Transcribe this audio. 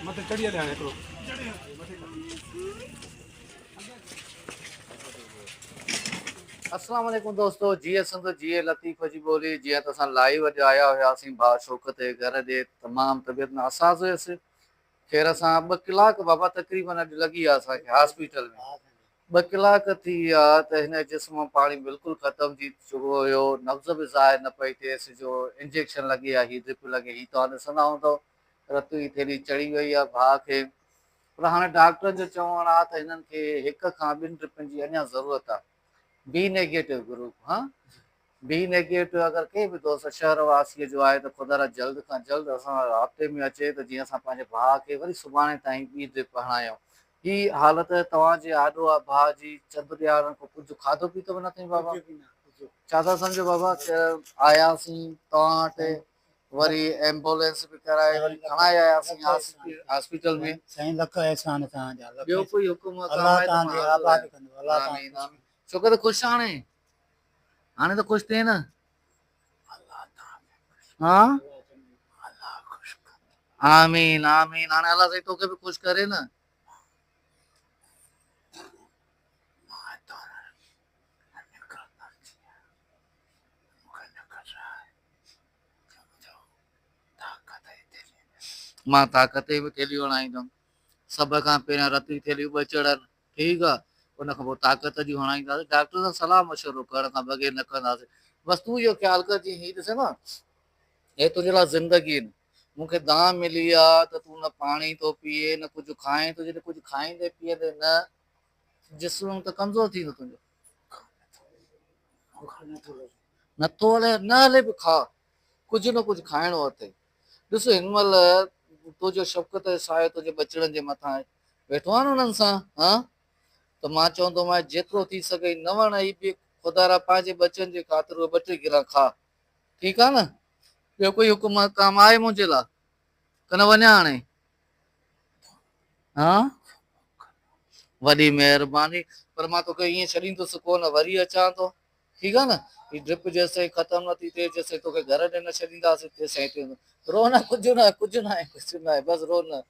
मत चढ़िया ले हिकिड़ो अस्सलाम वालेकुम दोस्तों, जिए संदो जिए लतीफ़ जी बोली जिया तो असां लाइव अॼु आया हुआसीं भाउ शौकत जे घर जे तमामु तबियत नासाज़ हुयसि। ख़ैर असां 2 कलाक बाबा तक़रीबन अॼु लॻी विया असांखे हॉस्पिटल में। 2 कलाक थी विया त हिन जिस्म मां पाणी बिल्कुलु ख़तम थी चुको हुयो, नब्ज़ बि ज़ाहिर न पई थिएसि जो इंजेक्शन लॻी आहे, हीअ ड्रिप लॻे, हीअ तव्हां ॾिसंदा हूंदव रत जी थेली चढ़ी वई आहे भाउ खे। पर हाणे डॉक्टरनि जो चवणु आहे त हिननि खे 1 खां 2 ड्रिपनि जी अञा ज़रूरत आहे। बी नेगेटिव ग्रुप, हाँ बी नेगेटिव अगर के भी दोस्त शहर वासी जो आहे त ख़ुदा जल्द खां जल्द असां राब्ते में अचे त जीअं असां पंहिंजे भाउ खे वरी सुभाणे ताईं ॿी ड्रिप हणायूं। ही हालत तव्हांजे आॾो आहे भाउ जी, चंद ॾियारनि खां कुझु खाधो पीतो बि न अथई बाबा। छा था सम्झो बाबा आयासीं तव्हां वटि, वरी एम्बुलेंस बि कराए वरी खणाए आयासीं हॉस्पिटल में। साईं लख एहसान तव्हांजा, ॿियो कोई हुकुम अल्लाह तव्हांखे आबाद कंदो, अल्लाह आमीन आमीन। छोकर त ख़ुशि हाणे त ख़ुशि थिए न। हाँ आमीन आमीन। हाणे अल्लाह साईं तोखे बि ख़ुशि करे न। मां ताक़त जी बि थैलियूं हणाईंदुमि, सभ खां पहिरियां रत जी थैलियूं 2 चढ़नि, ठीकु आहे, उन खां पोइ ताक़त जूं हणाईंदासीं। डॉक्टर सां सलाह मशवरो करण खां बग़ैर न कंदासीं। बसि तूं इहो ख़्यालु कर, जीअं हीअ ॾिसे न, हे तुंहिंजे लाइ ज़िंदगी आहिनि। मूंखे दाम मिली आहे त तूं न पाणी थो पीए न कुझु खाए थो, जॾहिं कुझु खाईंदे पीअंदे न जिस्म त कमज़ोर थींदो तुंहिंजो। नथो हले न हले बि खा, कुझु न कुझु खाइणो अथई। ॾिस हिन महिल तुंहिंजो शफ़क़त जो सायो तुंहिंजे बचड़नि जे मथां आहे, वेठो आहे न उन्हनि सां। हा त मां चवंदोमांइ जेतिरो थी सघे न वणई बि ख़ुदा पंहिंजे बचनि जे ख़ातिर 2-3 गिरा खा, ठीकु आहे न। ॿियो कोई हुकुम काम आहे मुंहिंजे लाइ क न वञा हाणे? हा वॾी महिरबानी, पर मां तोखे ईअं छॾींदुसि कोन, वरी अचां थो, ठीकु आहे न। ही ड्रिप जेसिताईं ख़तमु नथी थिए जेसिताईं तोखे घर ॾे न छॾींदासीं तेसिताईं रो न, कुझु न आहे, कुझु न आहे, कुझु न आहे, बसि रो न।